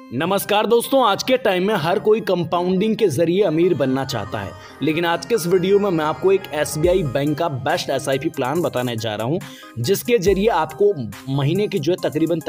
नमस्कार दोस्तों, आज के टाइम में हर कोई कंपाउंडिंग के जरिए अमीर बनना चाहता है। लेकिन आज के इस वीडियो में मैं आपको एक एसबीआई बैंक का बेस्ट एसआईपी प्लान बताने जा रहा हूं, जिसके जरिए आपको महीने की जो है तकरीबन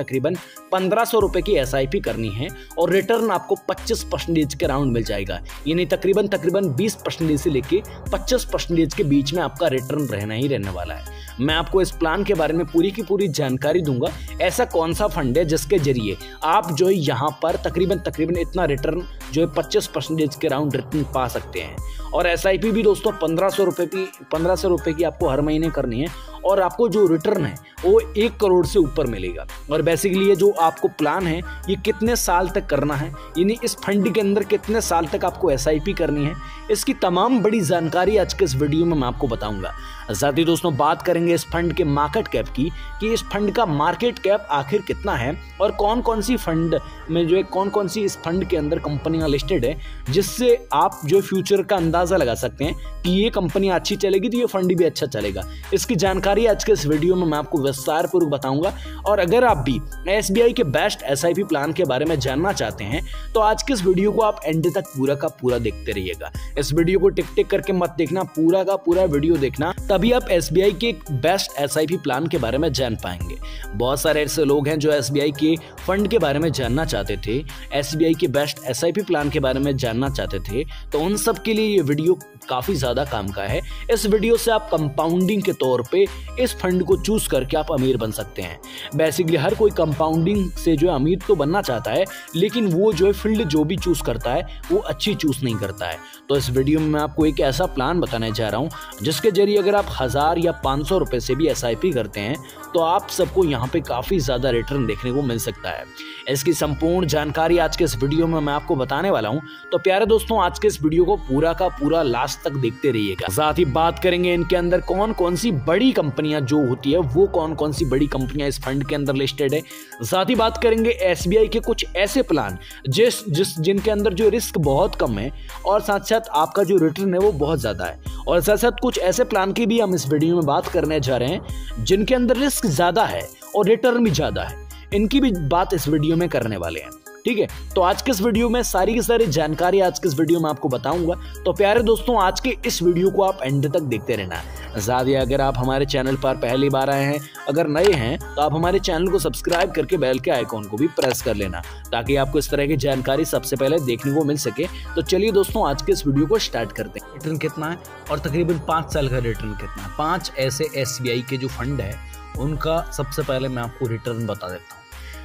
1500 रुपए की एसआईपी करनी है और रिटर्न आपको 25% के राउंड मिल जाएगा। यानी तकरीबन 20% से लेके 25% के बीच में आपका रिटर्न रहना ही रहने वाला है। मैं आपको इस प्लान के बारे में पूरी की पूरी जानकारी दूंगा। ऐसा कौन सा फंड है जिसके जरिए आप जो है यहाँ पर तकरीबन इतना रिटर्न जो है 25% के राउंड रिटर्न पा सकते हैं। और एसआईपी भी दोस्तों 1500 रुपए की आपको हर महीने करनी है और आपको जो रिटर्न है वो 1 करोड़ से ऊपर मिलेगा। और बेसिकली ये जो आपको प्लान है ये कितने साल तक करना है, यानी इस फंड के अंदर कितने साल तक आपको एसआईपी करनी है, इसकी तमाम बड़ी जानकारी आज के इस वीडियो में मैं आपको बताऊंगा। साथ ही दोस्तों बात करेंगे इस फंड के मार्केट कैप की कि इस फंड का मार्केट कैप आखिर कितना है और कौन कौन सी फंड में जो है कौन कौन सी इस फंड के अंदर कंपनियां लिस्टेड है, जिससे आप जो फ्यूचर का अंदाजा लगा सकते हैं कि ये कंपनी अच्छी चलेगी तो ये फंड भी अच्छा चलेगा। इसकी जानकारी आज के इस वीडियो में मैं आपको विस्तार पूर्वक बताऊंगा। और अगर आप भी एसबीआई के बेस्ट एसआईपी प्लान के बारे में जानना चाहते हैं तो आज के इस वीडियो को आप एंड तक पूरा का पूरा देखते रहिएगा। इस वीडियो को टिक टिक करके मत देखना, पूरा का पूरा वीडियो देखना, तभी आप एसबीआई के एक बेस्ट एसआईपी प्लान के बारे में जान पाएंगे। बहुत सारे ऐसे लोग हैं जो एसबीआई के फंड के बारे में जानना चाहते थे, एसबीआई के बेस्ट एसआईपी प्लान के बारे में जानना चाहते थे, तो उन सब के लिए ये वीडियो काफी ज्यादा काम का है। इस वीडियो से आप कंपाउंडिंग के तौर पे इस फंड को चूज करके आप अमीर बन सकते हैं। बेसिकली हर कोई कंपाउंडिंग से जो है अमीर तो बनना चाहता है, लेकिन वो जो है फील्ड जो भी चूज करता है वो अच्छी चूज नहीं करता है। तो इस वीडियो में मैं आपको एक ऐसा प्लान बताने जा रहा हूं जिसके जरिए अगर आप 1000 या 500 रुपए से भी एसआईपी करते हैं तो आप सबको यहाँ पे काफी ज्यादा रिटर्न देखने को मिल सकता है। इसकी संपूर्ण जानकारी आज के इस वीडियो में मैं आपको बताने वाला हूं, तो प्यारे दोस्तों आज के इस वीडियो को पूरा का पूरा लास्ट तक देखते रहिएगा। साथ ही बात करेंगे इनके अंदर कौन कौन सी बड़ी कंपनियां जो होती है वो कौन कौन सी बड़ी कंपनियां इस फंड के अंदर लिस्टेड है। साथ ही बात करेंगे एसबीआई के कुछ ऐसे प्लान जिनके अंदर जो रिस्क बहुत कम है और साथ साथ आपका जो रिटर्न है वो बहुत ज्यादा है। और साथ साथ कुछ ऐसे प्लान की भी हम इस वीडियो में बात करने जा रहे हैं जिनके अंदर रिस्क ज्यादा है और रिटर्न भी ज्यादा है, इनकी भी बात इस वीडियो में करने वाले हैं। ठीक है, तो आज के इस वीडियो में सारी की सारी जानकारी आज के इस वीडियो में आपको बताऊंगा। तो प्यारे दोस्तों आज के इस वीडियो को आप एंड तक देखते रहना। साथ ही अगर आप हमारे चैनल पर पहली बार आए हैं, अगर नए हैं तो आप हमारे चैनल को सब्सक्राइब करके बेल के आइकॉन को भी प्रेस कर लेना, ताकि आपको इस तरह की जानकारी सबसे पहले देखने को मिल सके। तो चलिए दोस्तों आज के इस वीडियो को स्टार्ट करते हैं। रिटर्न कितना है और तकरीबन 5 साल का रिटर्न कितना है, 5 ऐसे एसबीआई के जो फंड है उनका सबसे पहले मैं आपको रिटर्न बता देता हूँ।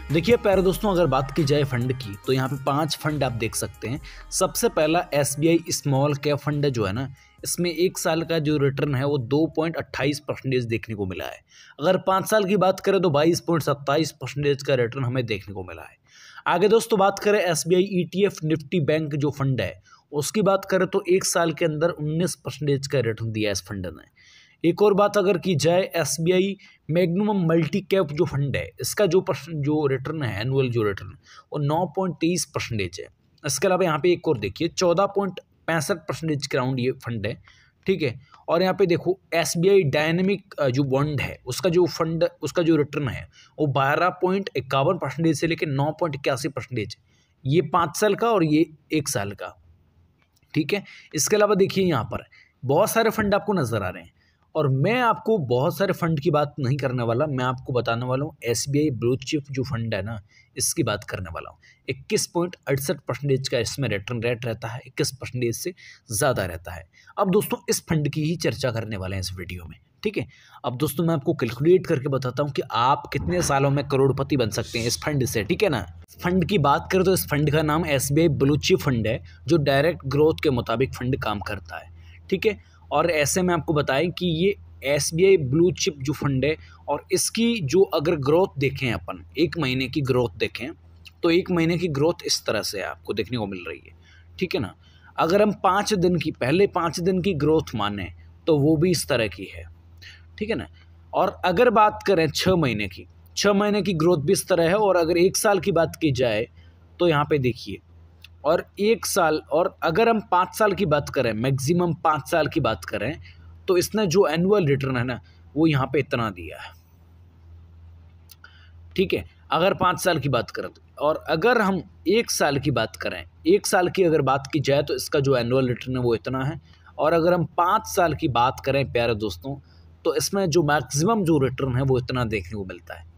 देखिए प्यारे दोस्तों, अगर बात की जाए फंड की तो यहाँ पे 5 फंड आप देख सकते हैं। सबसे पहला एसबीआई स्मॉल कैप फंड जो है ना, इसमें 1 साल का जो रिटर्न है वो 2.28% देखने को मिला है। अगर 5 साल की बात करें तो 22.27% का रिटर्न हमें देखने को मिला है। आगे दोस्तों बात करें एसबीआई ईटीएफ निफ्टी बैंक जो फंड है उसकी बात करें तो 1 साल के अंदर 19% का रिटर्न दिया है इस फंड ने। एक और बात अगर की जाए एसबीआई मैग्निमम मल्टी कैप जो फंड है, इसका जो रिटर्न है एनुअल जो रिटर्न वो 9.23% है। इसके अलावा यहाँ पे एक और देखिए 14.65% के राउंड ये फंड है। ठीक है, और यहाँ पे देखो एसबीआई डायनेमिक जो बॉन्ड है उसका जो रिटर्न है वो 12.51% से लेकर 9.81%, ये 5 साल का और ये 1 साल का। ठीक है, इसके अलावा देखिए यहाँ पर बहुत सारे फंड आपको नजर आ रहे हैं और मैं आपको बहुत सारे फंड की बात नहीं करने वाला, मैं आपको बताने वाला हूँ एसबीआई ब्लू चिप जो फंड है ना इसकी बात करने वाला हूँ। 21.68% का इसमें रिटर्न रेट रहता है, 21% से ज़्यादा रहता है। अब दोस्तों इस फंड की ही चर्चा करने वाले हैं इस वीडियो में। ठीक है, अब दोस्तों मैं आपको कैलकुलेट करके बताता हूँ कि आप कितने सालों में करोड़पति बन सकते हैं इस फंड से। ठीक है ना, फंड की बात करें तो इस फंड का नाम एसबीआई ब्लू चिप फंड है जो डायरेक्ट ग्रोथ के मुताबिक फंड काम करता है। ठीक है, और ऐसे में आपको बताएं कि ये एसबीआई ब्लू चिप जो फंड है और इसकी जो अगर ग्रोथ देखें अपन 1 महीने की ग्रोथ देखें तो 1 महीने की ग्रोथ इस तरह से आपको देखने को मिल रही है। ठीक है ना, अगर हम 5 दिन की पहले 5 दिन की ग्रोथ माने तो वो भी इस तरह की है। ठीक है ना, और अगर बात करें 6 महीने की, 6 महीने की ग्रोथ भी इस तरह है। और अगर 1 साल की बात की जाए तो यहाँ पे देखिए, और 1 साल, और अगर हम 5 साल की बात करें, मैक्सिमम 5 साल की बात करें तो इसने जो एनुअल रिटर्न है ना वो यहाँ पे इतना दिया है। ठीक है, अगर 5 साल की बात करें और अगर हम 1 साल की बात करें, 1 साल की अगर बात की जाए तो इसका जो एनुअल रिटर्न है वो इतना है। और अगर हम 5 साल की बात करें प्यारे दोस्तों, तो इसमें जो मैक्सिमम जो रिटर्न है वो इतना देखने को मिलता है।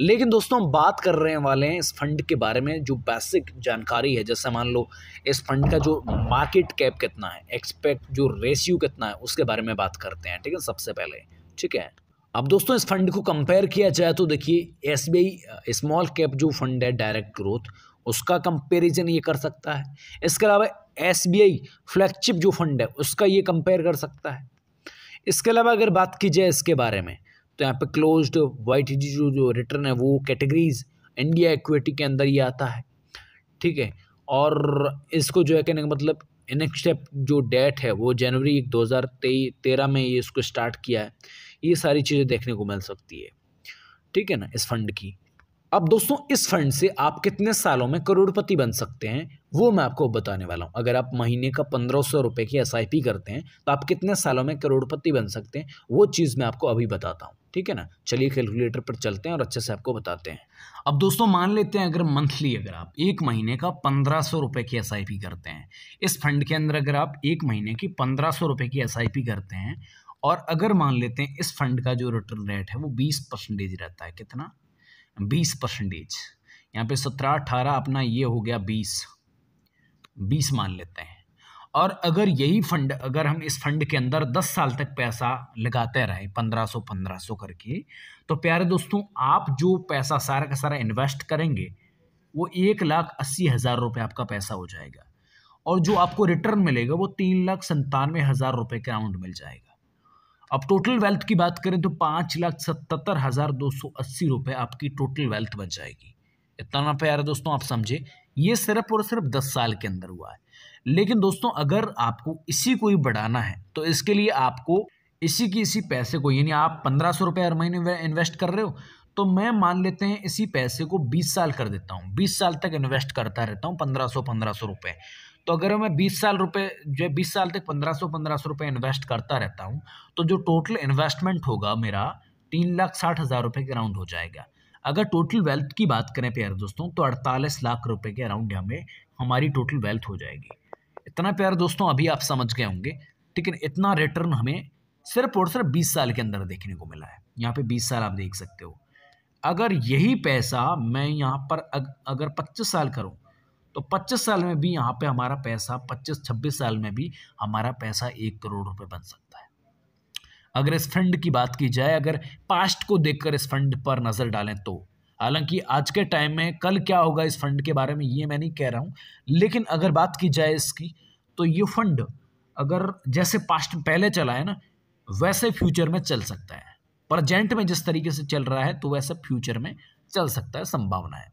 लेकिन दोस्तों हम बात कर रहे वाले हैं इस फंड के बारे में, जो बेसिक जानकारी है। जैसे मान लो इस फंड का जो मार्केट कैप कितना है, एक्सपेक्ट जो रेशियो कितना है, उसके बारे में बात करते हैं, ठीक है, सबसे पहले। ठीक है, अब दोस्तों इस फंड को कंपेयर किया जाए तो देखिए SBI स्मॉल कैप जो फंड है डायरेक्ट ग्रोथ, उसका कंपैरिजन ये कर सकता है। इसके अलावा SBI फ्लैगशिप जो फंड है उसका ये कंपेयर कर सकता है। इसके अलावा अगर बात की जाए इसके बारे में, तो यहाँ पे क्लोज्ड YTD जो रिटर्न है वो कैटेगरीज इंडिया इक्विटी के अंदर ये आता है। ठीक है, और इसको जो है कहने का मतलब नेक्स्ट स्टेप जो डेट है वो जनवरी 2013 में ये इसको स्टार्ट किया है। ये सारी चीज़ें देखने को मिल सकती है, ठीक है ना, इस फंड की। अब दोस्तों इस फंड से आप कितने सालों में करोड़पति बन सकते हैं वो मैं आपको बताने वाला हूँ। अगर आप महीने का 1500 रुपये की SIP करते हैं तो आप कितने सालों में करोड़पति बन सकते हैं, वो चीज़ मैं आपको अभी बताता हूँ, ठीक है ना। चलिए कैलकुलेटर पर चलते हैं और अच्छे से आपको बताते हैं। अब दोस्तों मान लेते हैं अगर मंथली अगर आप 1 महीने का 1500 रुपये की SIP करते हैं, इस फंड के अंदर अगर आप 1 महीने की 1500 रुपये की SIP करते हैं, और अगर मान लेते हैं इस फंड का जो रिटर्न रेट है वो 20% रहता है। कितना? 20%। यहाँ पे 17, 18 अपना ये हो गया 20 मान लेते हैं। और अगर यही फंड, अगर हम इस फंड के अंदर 10 साल तक पैसा लगाते रहे 1500 करके, तो प्यारे दोस्तों आप जो पैसा सारा का सारा इन्वेस्ट करेंगे वो 1,80,000 रुपये आपका पैसा हो जाएगा। और जो आपको रिटर्न मिलेगा वो 3,97,000 रुपये के अराउंड मिल जाएगा। अब टोटल वेल्थ की बात करें तो 5,77,280 रुपये आपकी टोटल वेल्थ बन जाएगी। इतना प्यारे दोस्तों आप समझे, ये सिर्फ और सिर्फ 10 साल के अंदर हुआ है। लेकिन दोस्तों अगर आपको इसी को ही बढ़ाना है तो इसके लिए आपको इसी पैसे को, यानी आप 1500 रुपये हर महीने इन्वेस्ट कर रहे हो, तो मैं मान लेते हैं इसी पैसे को 20 साल कर देता हूँ। 20 साल तक इन्वेस्ट करता रहता हूँ 1500 रुपये। तो अगर मैं 20 साल तक 1500 रुपये इन्वेस्ट करता रहता हूँ, तो जो टोटल इन्वेस्टमेंट होगा मेरा 3,60,000 रुपये के अराउंड हो जाएगा। अगर टोटल वेल्थ की बात करें प्यारे दोस्तों तो 48 लाख रुपए के अराउंड हमें हमारी टोटल वेल्थ हो जाएगी। इतना प्यारे दोस्तों अभी आप समझ गए होंगे, ठीक है। इतना रिटर्न हमें सिर्फ और सिर्फ 20 साल के अंदर देखने को मिला है। यहाँ पे 20 साल आप देख सकते हो। अगर यही पैसा मैं यहाँ पर अगर 25 साल करूँ तो 25 साल में भी यहाँ पे हमारा पैसा 25-26 साल में भी हमारा पैसा 1 करोड़ रुपए बन सकता है। अगर इस फंड की बात की जाए, अगर पास्ट को देखकर इस फंड पर नज़र डालें तो, हालांकि आज के टाइम में कल क्या होगा इस फंड के बारे में ये मैं नहीं कह रहा हूँ, लेकिन अगर बात की जाए इसकी तो ये फंड अगर जैसे पास्ट पहले चला है ना वैसे फ्यूचर में चल सकता है। प्रेजेंट में जिस तरीके से चल रहा है तो वैसे फ्यूचर में चल सकता है, संभावना है।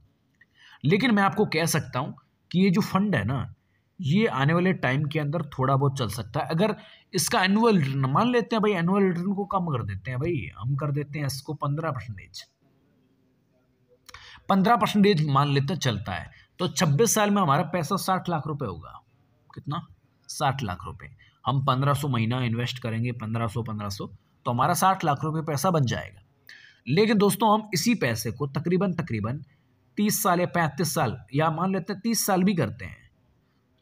लेकिन मैं आपको कह सकता हूँ कि ये जो फंड है ना ये आने वाले टाइम के अंदर थोड़ा बहुत चल सकता है। अगर इसका एनुअल रिटर्न मान लेते हैं भाई, एनुअल रिटर्न को कम कर देते हैं भाई, हम कर देते हैं इसको 15% मान लेते हैं चलता है, तो 26 साल में हमारा पैसा 60 लाख रुपए होगा। कितना? 60 लाख रुपए। हम 1500 महीना इन्वेस्ट करेंगे, 1500 तो हमारा 60 लाख रुपए पैसा बन जाएगा। लेकिन दोस्तों हम इसी पैसे को तकरीबन 30 साल या 35 साल या मान लेते हैं 30 साल भी करते हैं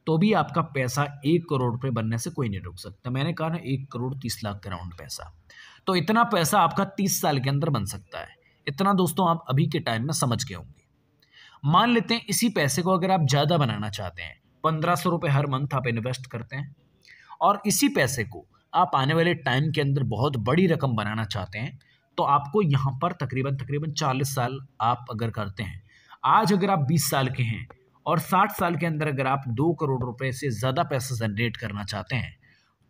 तो भी आपका पैसा 1 करोड़ रुपए बनने से कोई नहीं रोक सकता। मैंने कहा ना 1 करोड़ 30 लाख के राउंड पैसा, तो इतना पैसा आपका 30 साल के अंदर बन सकता है। इतना दोस्तों आप अभी के टाइम में समझ गए होंगे। मान लेते हैं इसी पैसे को अगर आप ज़्यादा बनाना चाहते हैं, 1500 रुपये हर मंथ आप इन्वेस्ट करते हैं और इसी पैसे को आप आने वाले टाइम के अंदर बहुत बड़ी रकम बनाना चाहते हैं, तो आपको यहाँ पर तकरीबन 40 साल आप अगर करते हैं, आज अगर आप 20 साल के हैं और 60 साल के अंदर अगर आप 2 करोड़ रुपए से ज़्यादा पैसा जनरेट करना चाहते हैं,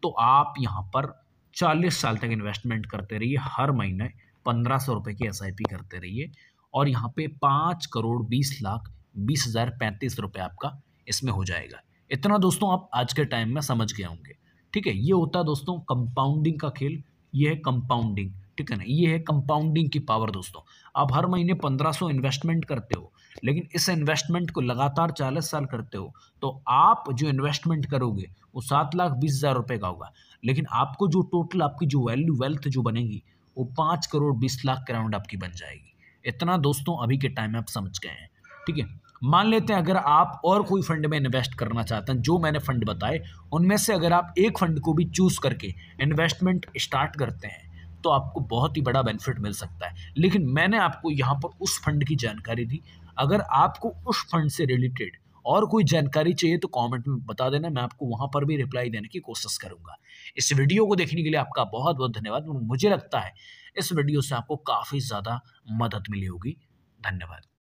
तो आप यहाँ पर 40 साल तक इन्वेस्टमेंट करते रहिए, हर महीने 1500 रुपये की SIP करते रहिए और यहाँ पे 5,20,20,35 रुपये आपका इसमें हो जाएगा। इतना दोस्तों आप आज के टाइम में समझ गए होंगे, ठीक है। ये होता है दोस्तों कंपाउंडिंग का खेल, ये है कंपाउंडिंग, ठीक है ना। ये है कंपाउंडिंग की पावर दोस्तों। आप हर महीने 1500 इन्वेस्टमेंट करते हो, लेकिन इस इन्वेस्टमेंट को लगातार 40 साल करते हो, तो आप जो इन्वेस्टमेंट करोगे वो 7,20,000 रुपये का होगा, लेकिन आपको जो टोटल आपकी जो वेल्थ जो बनेगी वो 5 करोड़ 20 लाख के अराउंड आपकी बन जाएगी। इतना दोस्तों अभी के टाइम में आप समझ गए हैं, ठीक है। मान लेते हैं अगर आप और कोई फंड में इन्वेस्ट करना चाहते हैं, जो मैंने फंड बताए उनमें से अगर आप एक फंड को भी चूज करके इन्वेस्टमेंट स्टार्ट करते हैं तो आपको बहुत ही बड़ा बेनिफिट मिल सकता है। लेकिन मैंने आपको यहाँ पर उस फंड की जानकारी दी। अगर आपको उस फंड से रिलेटेड और कोई जानकारी चाहिए तो कमेंट में बता देना, मैं आपको वहां पर भी रिप्लाई देने की कोशिश करूंगा। इस वीडियो को देखने के लिए आपका बहुत बहुत धन्यवाद। मुझे लगता है इस वीडियो से आपको काफ़ी ज़्यादा मदद मिली होगी। धन्यवाद।